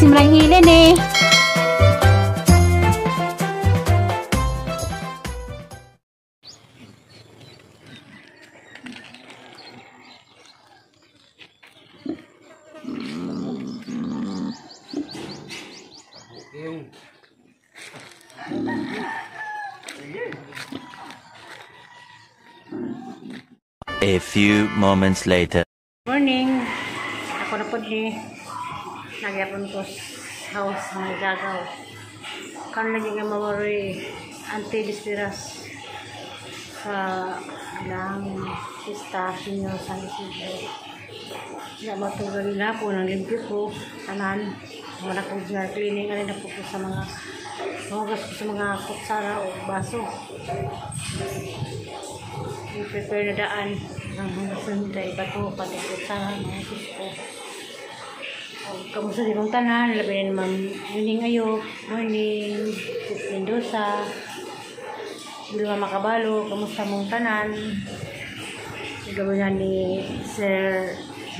Nagsimula yung hilin eh. A few moments later. Morning. Ako na po di nagyapon ko sa house ng gagaw. Kan lagi nga mawaroy anti-dispiras sa lang station nyo sa Isidro. Hindi matugal nila po ng limpyo ko. Tanan. Wala ko dyan cleaning. Alin na po ko sa mga hugas ko sa mga kutsara o baso. I-prepare na daan ng mga sunday. Bato, pati kutsara, mga gusto. Kamusta di kong tanan. Labi na naman morning ayok. Morning. Mendoza. Bilma Makabalo. Kamusta mong tanan. Gawin na ni Sir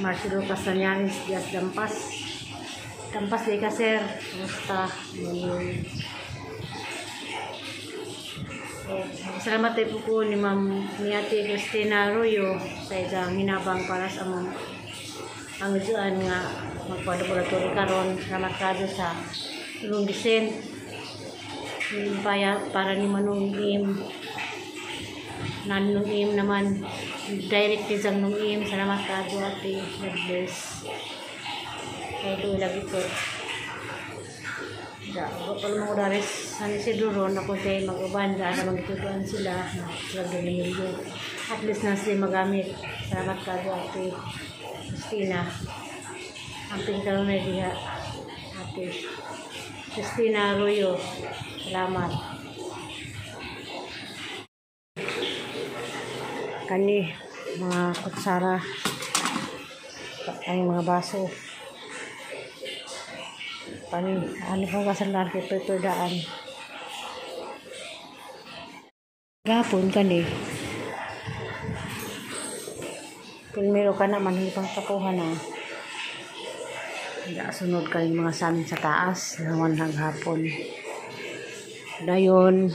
Marcelo Castañares Diaz Dampas. Dampas di ka, Sir. Kamusta? Salamat tayo po ni Ma'am ni Ate Cristina Arroyo sa isang hinabang para sa mga ang dyan nga magpa-laboratory karon. Salamat kayo sa tulong Vicent para ni Manong Im Nanong Im naman direct din nung Im. Salamat kayo Ate. God bless. Kaya lagi po. Kalau mau dari sana si Duron ako tayo mag-ubanda na magtutuan sila sila doon nilyo at least na sila magamit. Salamat ka Ate Christina ang pinagkaroon na diha Ate Christina Arroyo. Salamat kani mga kutsara ang mga baso ano pong kasalan kay peperdaan gapon ka ni primero ka naman hindi pang tapuhan na sunod ka yung mga samin sa taas naman hapon dayon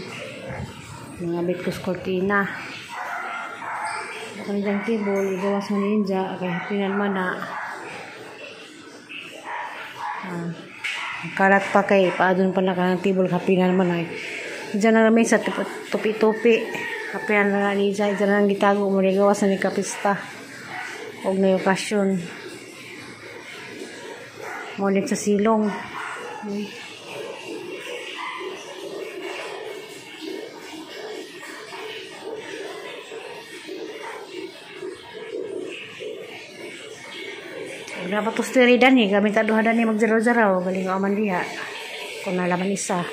mga bitkus kortina ang dang tibol igawas mo ninja kaya pinan man na karat pa kay paadon pa nakanang-tibol kapinan man ay diyan na namin sa tupi-tupi kapinan na ni diyan na ang gitago mo gawas na ni kapista og na okasyon mo sa silong dapat tustiri dan ni kami tak duha dan ni magjaraw-jaraw galing aman diha kung nalaman isa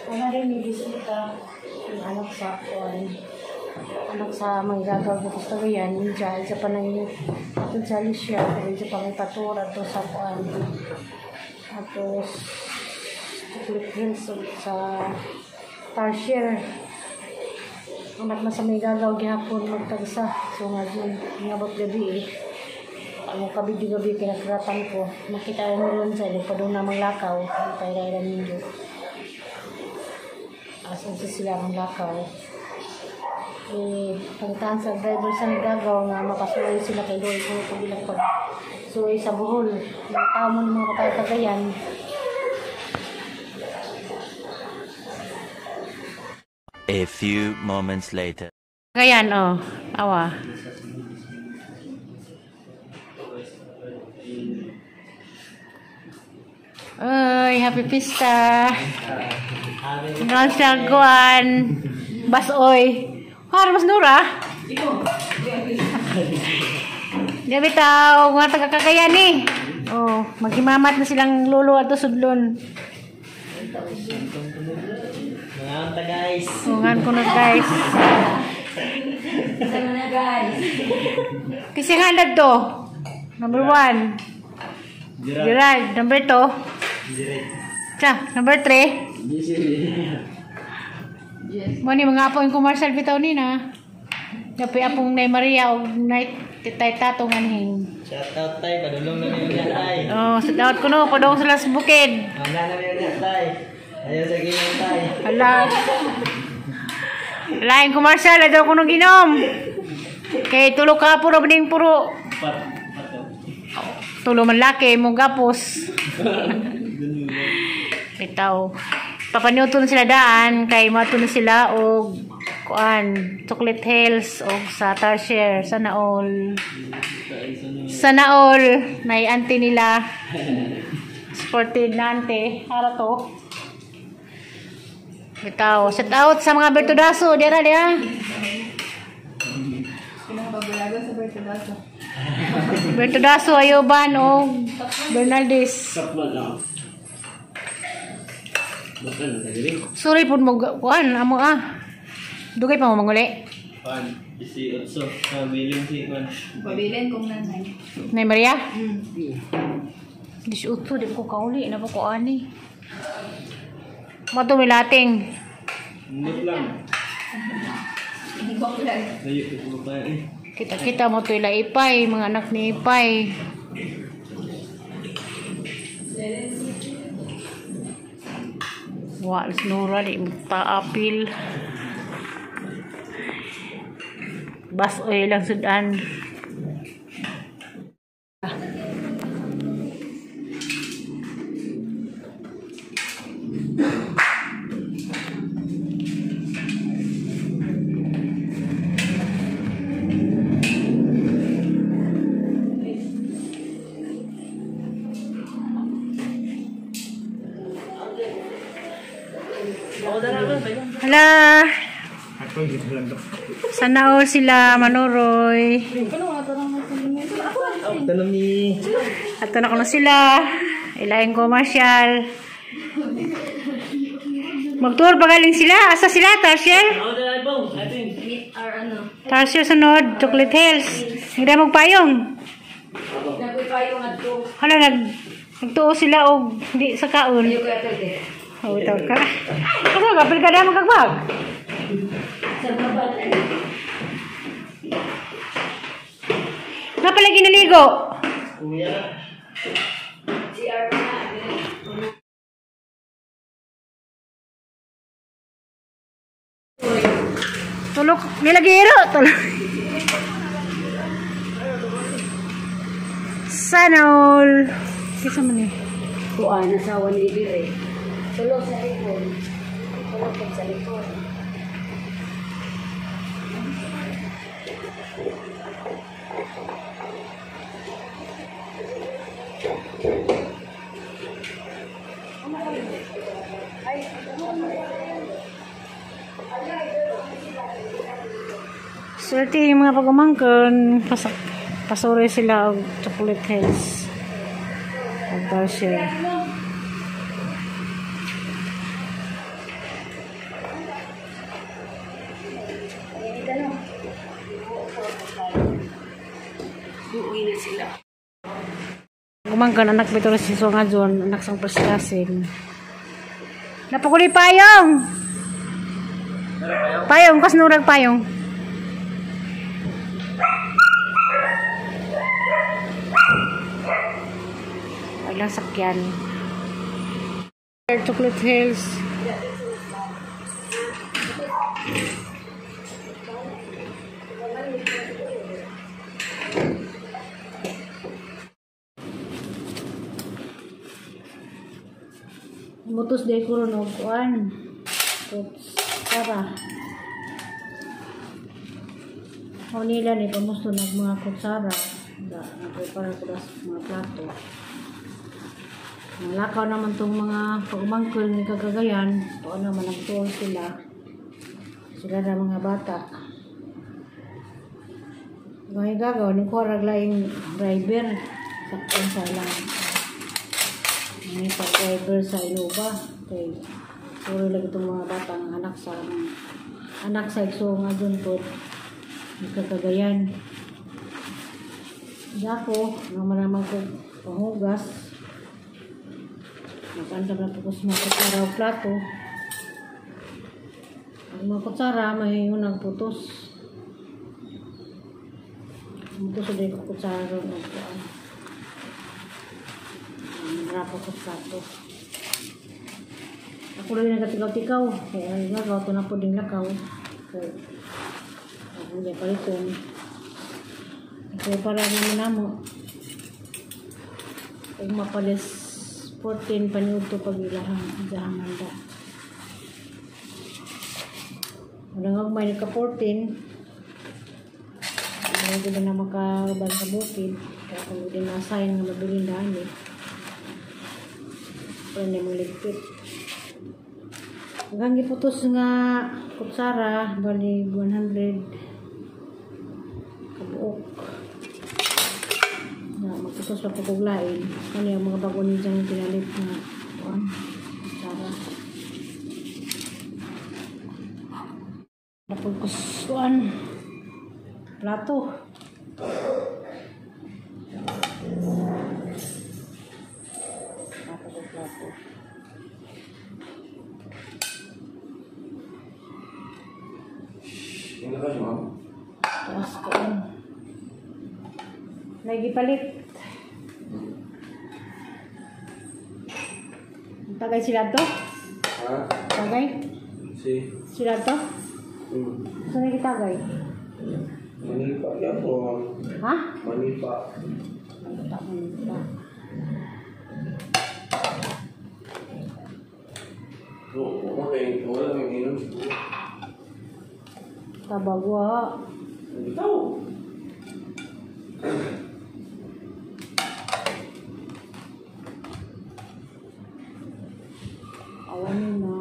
wala rin ni bisita anak sa manggagaw dito sa Gayan dyan sa panay sa Alicia sa pangipatura to sa kuan atos sa Tarsier amat masa may gagaw gihapon magtagsa so nga dyan ngabot gabi ang kabidi-gabi kinakratan ko makita mo ron sa padung namang lakaw payra-ira ninyo asan sa sila ang lakaw pagtaan sa driver sa gagaw nga makasuloy sila kay Loy kung ito bilang pag suloy sa buhol ng tao mo ng mga katagayan. A few moments later. Gayan, oh. Awa. Oy, happy pista. Nang sagwan. Basoy. Mas Nura. Dia bitaw, nga taga-Cagayan ni. Oh, maghimamat na silang lolo ato sudlon. Nganto guys. Ngan ko na guys. Sana na guys. Kasi nga to. Number 1. Gerard. Number 2. Gerard. Number 3. Yes. Mo ni mga apo yung commercial bitaw ni na. Gapi apong Nay Maria o Nay Titay Tatong anhing. Shout out tay, padulong na niyo niya tay. Oh, sa daot ko no, padong sila sa bukid. Wala na niyo niya tay. Ayaw sa ginang tay. Hala. Lain commercial, daw ko nung ginom. Kay tulo ka puro bening puro. Tulo man laki mong gapos. Bitaw. Papaniuton sila daan kay matun sila og kuan Chocolate Hills og sa Tarsier sana all. Sana all nay auntie nila. Sported na auntie. Hara to. Bitaw. Shout out sa mga Bertudaso. Dira dia. Pinakababalaga sa Bertudaso. Bertudaso, Ayoban o Bernaldez. Sorry po mo kuan amo dugay pa mo manguli. Pan, isi otso, kabiling si Pan. Pabilin kung nanay. Nay Maria? 18 di ko kauli na po ko ani. Mato milating. Hindi lang. Hindi ko lang. Layo ko pa eh. Kita-kita mo to ila Ipay, mga anak ni Ipay. Wa nura di magpa-apil. Bas oy lang sudan. Hala. Sana all sila Manoroy. Tanong ni. Ato na kuno sila. Ilaing commercial. Magtour pa galing sila. Asa sila? Tarsier? Meet our ano. Tarsier sunod. Chocolate Hills. Hindi magpayong. Nagpipayong at ko. Hala, nagtuo sila o di sa kaon. Ayaw ko ito eh. Oh, ito ka. Kasi kapil ka na magkagbag. Sa baba. Nga pala ginaligo. Kuya. CR na. Tulok, nilagiro. Tulok. Sana all. Kisa man eh. Kuan, asawa ni Ibire. Tulo sa likod. Tulo sa likod. Swerte yung mga pagumangkon. Pasuri sila og Chocolate Hills. Ang Tarsier. Uuwi na sila. Gumangkon anak bito si Suanga John, anak sang prestasin. Napakuli payong. Payong, kas nurag payong. Walang sakyan. Chocolate Hills. Mutos day ko ron og kuan. Kutsara. O nila ni pamusto ng mga kutsara. Nagprepare ko sa mga plato. Nalakaw naman tong mga pagmangkol ni Kagagayan. O naman nagtuon sila. Sila na mga bata. Ngayon gagaw, ni ko raglayong driver. Saktan sa lang. May pag-driver sa Innova. Okay. Puro lang itong mga batang anak sa Igso nga dun po. Nagkakagayan. Dako, naman ko panghugas. Nagkanda na po sa mga kutsara o plato. Ang mga kutsara may unang putos. Ito sa dito ko sa ron. Rapo ko sa ito. Ako lang nagatigaw-tigaw. Kaya nagaw ito na po din lakaw. Kaya ako hindi paliton. Kaya para naman namo. Kung mapalis 14 paniud to pag-ilahan. Jahamanda. Walang may nagka-14. Hindi ba na makabal sa bukid. Kaya kung hindi na-assign nga mabiling daan pwede mong ligpit. Hanggang giputos nga kutsara, bali 100 kabuok. Magputos pa pagkuglain. Ano yung mga bago niya dyan pinalit na kutsara. Napagkusuan. Plato. Plato. Tapos ko. Lagi palit. Tagay sila to? Ha? Tagay? Sila to? Saan lagi tagay? Manipa yan po. Ha? Manipa. Manipa. Okay, wala may inom. Tabagwa. Ikaw. Awanin na.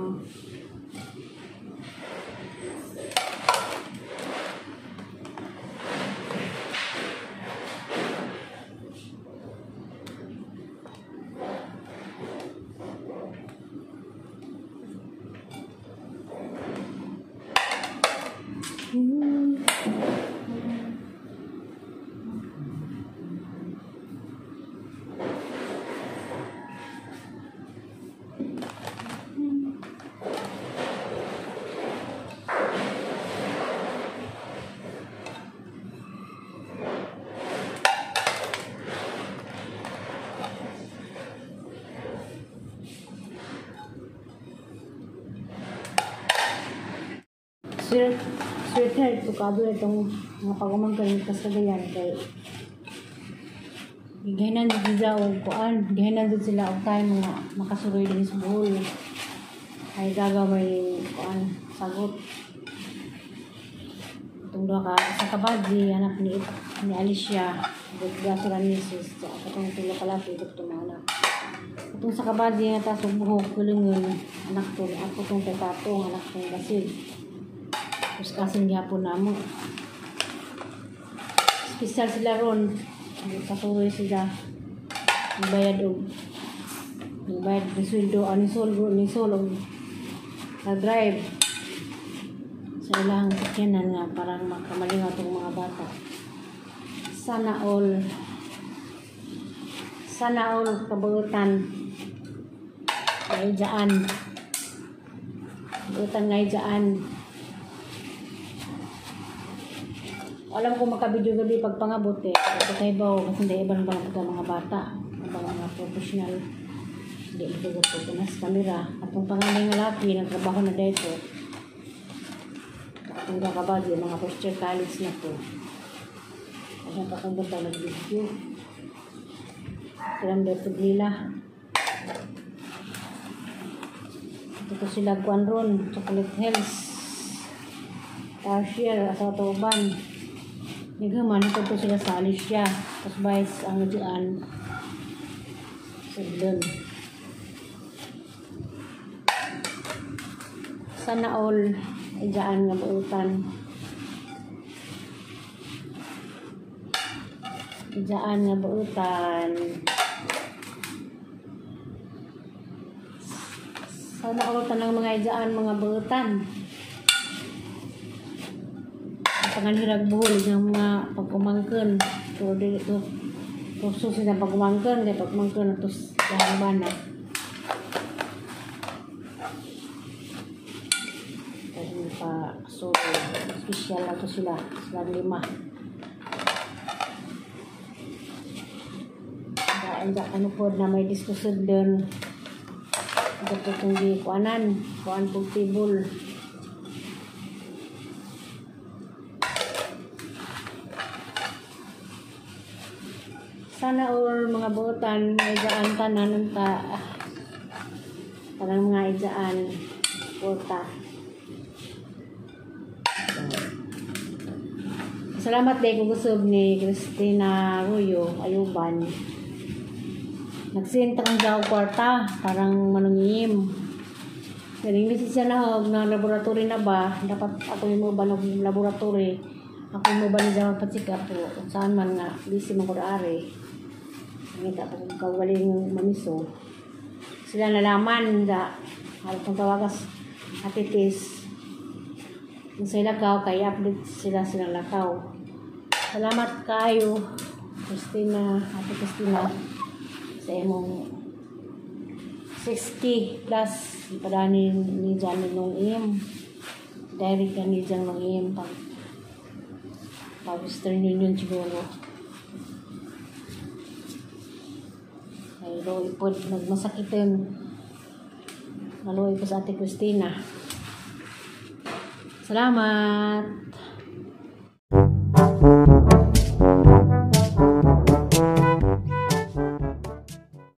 Sweetheart, tukado itong mga pagumangkan ng kasagayan kay gihanan din sila o kuan, gihanan din sila o tayo mga makasuroy din sa buhol ay gagawin kuan, sagot itong doon ka sa kabadji, anak ni Alicia gasuran misis katong sila kalaki itong mga anak itong sa kabadji nga tasong buhok kulingon anak to, ako itong tetapong anak itong basid. Tapos kasing gihapon na mo. Special sila ron. Kasuroy sila. Nagbayad o. Nagbayad ng sweldo. Ni Sol o. Nag-drive. Sa ilang sakyanan nga. Parang makamalingaw itong mga bata. Sana all. Sana all kabuutan. Ngay dyan. Kabuutan ngay dyan. Alam ko makabidyo gabi pagpangabot Ito tayo ba kasi hindi ibang mga bata. Ibang mga professional. Hindi ito ko na sa camera. At ang pangalan ng laki, nagtrabaho na dito. At ang kakabadyo, mga first year college na to. At ang kakumbuta nag-video. Kilang dito nila. Ito sila kuan ron. Chocolate Hills. Tarsier, sa Tuban. Nagaman ito po sila sa Alicia. Tapos bayas ang dyan. Sudlon. Sana all ay dyan nga buutan. Dyan nga buutan. Sana all tanang mga dyan mga buutan. Panganhirag buhol ng mga pag-umangkan. So, dito, susunod na pag-umangkan. Kaya pag-umangkan ito sa hangban na. Kaya pa, so, special na ito sila. Silang 5. ano po na may diskusyon doon. Ito po itong kuan po table. Sana all mga buotan may daan tanan ta. Parang mga ijaan porta. Salamat din kung gusto ni Christina Arroyo Ayuban. Nagsinta kang daw kwarta, parang manungim. Nalimisi siya na laboratory na ba? Dapat ako yung mga ng laboratory. Ako yung mga ni Jamal Patsika po. Kung saan man nga, busy mo ko daari. Ngita po kung kawaling mamiso. Sila nalaman da halos kung tawagas atitis kung sila lakaw kay update sila lakaw. Salamat kayo Ate Christina sa imong 60 plus ipadani ni Janet nung direct ka ni Janet nung pag Western Union siguro. Pero ipod nagmasakitin naluoy po sa Ate Christina. Salamat.